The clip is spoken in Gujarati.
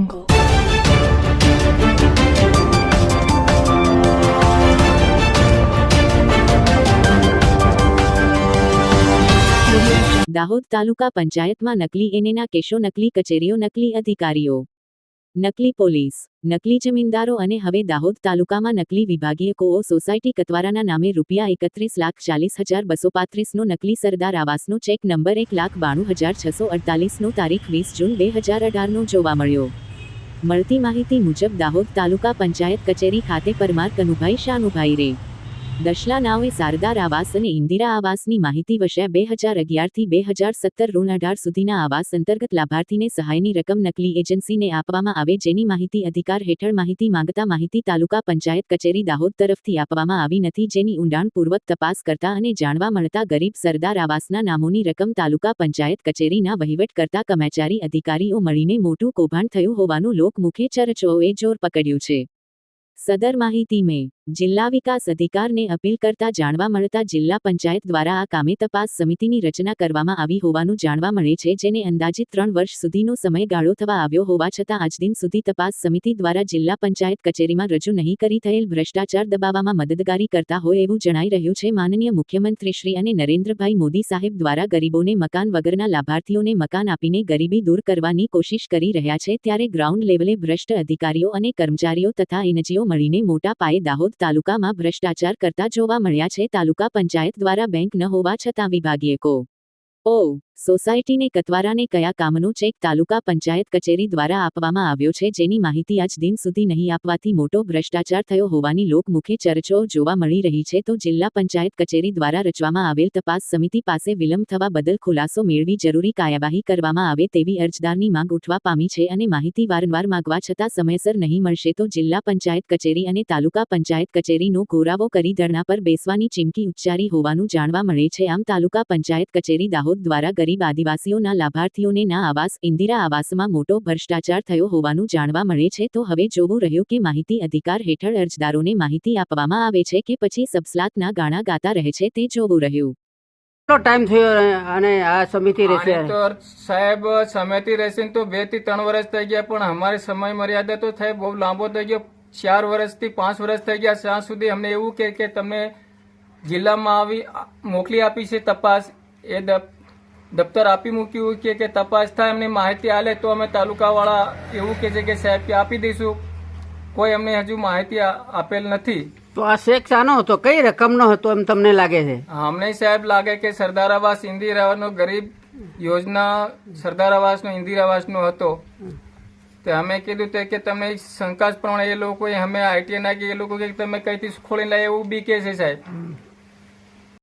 દાહોદ તાલુકા પંચાયતમાં નકલી એનેના કેસો, નકલી કચેરીઓ, નકલી અધિકારીઓ, નકલી પોલીસ, નકલી જમીનદારો અને હવે દાહોદ તાલુકામાં નકલી વિભાગીય કો-ઓ સોસાયટી કતવારાના નામે ₹31,40,235નો નકલી સરદાર આવાસનો ચેક નંબર 1,92,648નો તારીખ 20 જૂન 2018નો જોવા મળ્યો. મળતી માહિતી મુજબ દાહોદ તાલુકા પંચાયત કચેરી ખાતે પરમાર કનુભાઈ શાનુભાઈ રે. દશલા નાવે સરદાર આવાસ અને ઇન્દિરા આવાસની માહિતી વર્ષ 2011થી 2017 ઋણ 18 સુધીના આવાસ અંતર્ગત લાભાર્થીને સહાયની રકમ નકલી એજન્સીને આપવામાં આવે, જેની માહિતી અધિકાર હેઠળ માહિતી માંગતા માહિતી તાલુકા પંચાયત કચેરી દાહોદ તરફથી આપવામાં આવી નથી, જેની ઊંડાણપૂર્વક તપાસ કરતા અને જાણવા મળતા ગરીબ સરદાર આવાસના નામોની રકમ તાલુકા પંચાયત કચેરીના વહીવટ કરતા કર્મચારી અધિકારીઓ મળીને મોટું કૌભાંડ થયું હોવાનું લોકમુખે ચર્ચાઓએ જોર પકડ્યું છે. સદર માહિતી મેં જિલ્લા વિકાસ અધિકારને અપીલ કરતા જાણવા મળતા જિલ્લા પંચાયત દ્વારા આ કામે તપાસ સમિતિની રચના કરવામાં આવી હોવાનું જાણવા મળે છે, જેને અંદાજિત 3 વર્ષ સુધીનો સમયગાળો થવા આવ્યો હોવા છતાં આજ દિન સુધી તપાસ સમિતિ દ્વારા જિલ્લા પંચાયત કચેરીમાં રજૂ નહીં કરી થયેલ ભ્રષ્ટાચાર દબાવવામાં મદદગારી કરતા હોય એવું જણાઈ રહ્યું છે. માનનીય મુખ્યમંત્રી શ્રી અને નરેન્દ્રભાઈ મોદી સાહેબ દ્વારા ગરીબોને મકાન વગરના લાભાર્થીઓને મકાન આપીને ગરીબી દૂર કરવાની કોશિશ કરી રહ્યા છે, ત્યારે ગ્રાઉન્ડ લેવલે ભ્રષ્ટ અધિકારીઓ અને કર્મચારીઓ તથા એનજીઓ મળીને મોટા પાયે દાહોદ તાલુકામાં ભ્રષ્ટાચાર કરતા જોવા મળ્યા છે. તાલુકા પંચાયત દ્વારા બેંક ન હોવા છતાં વિભાગીય કો-ઓ સોસાયટીને કતવારાને કયા કામનો ચેક તાલુકા પંચાયત કચેરી દ્વારા આપવામાં આવ્યો છે, જેની માહિતી આજ દિન સુધી નહીં આપવાથી મોટો ભ્રષ્ટાચાર થયો હોવાની લોકમુખે ચર્ચાઓ જોવા મળી રહી છે. તો જિલ્લા પંચાયત કચેરી દ્વારા રચવામાં આવેલ તપાસ સમિતિ પાસે વિલંબ થવા બદલ ખુલાસો મેળવી જરૂરી કાર્યવાહી કરવામાં આવે તેવી અરજદારની માંગ ઉઠવા પામી છે, અને માહિતી વારંવાર માંગવા છતાં સમયસર નહીં મળશે તો જિલ્લા પંચાયત કચેરી અને તાલુકા પંચાયત કચેરીનો ઘોરાવો કરી ધરણા પર બેસવાની ચીમકી ઉચ્ચારી હોવાનું જાણવા મળે છે. આમ તાલુકા પંચાયત કચેરી દાહોદ દ્વારા ગરીબ આદિવાસીઓના લાભાર્થીઓને ના આવાસ ઇન્દિરા આવાસમાં મોટો ભ્રષ્ટાચાર થયો હોવાનું જાણવા મળે છે. તો હવે જોવું રહ્યું કે માહિતી અધિકાર હેઠળ અરજદારોને માહિતી આપવામાં આવે છે કે પછી સબસ્લાતના ગાણા ગાતા રહે છે, તે જોવું રહ્યું. ટાઈમ થયો અને આ સમિતિ રહેશે તો સાહેબ સમિતિ રહેશે તો 2 થી 3 વર્ષ થઈ ગયા, પણ અમારી સમય મર્યાદા તો સાહેબ બહુ લાંબો થઈ ગયો. 4 વર્ષથી 5 વર્ષ થઈ ગયા. ત્યાં સુધી અમને એવું કે તમે જિલ્લામાં આવી મોકલી આપી છે તપાસ, એ દફતર આપી મૂક્યું કે તપાસ થાય, અમને માહિતી આલે તો અમે તાલુકાવાળા એવું કહે છે કે સાહેબ કે આપી દઈશું. કોઈ અમને હજુ માહિતી આપેલ નથી. તો આ ચેક શાનો હતો, કઈ રકમનો હતો એમ તમને લાગે છે? અમને સાહેબ લાગે કે સરદાર આવાસ ઇન્દિરા આવાસનો ગરીબ યોજના સરદાર આવાસનો ઇન્દિરા આવાસનો હતો. તો અમે કીધું કે તમને શંકાસ્પદ એ લોકો અમે આઈટી નાખી, એ લોકો કે તમે કઈથી ખોલી લાય એવું બી કે છે સાહેબ.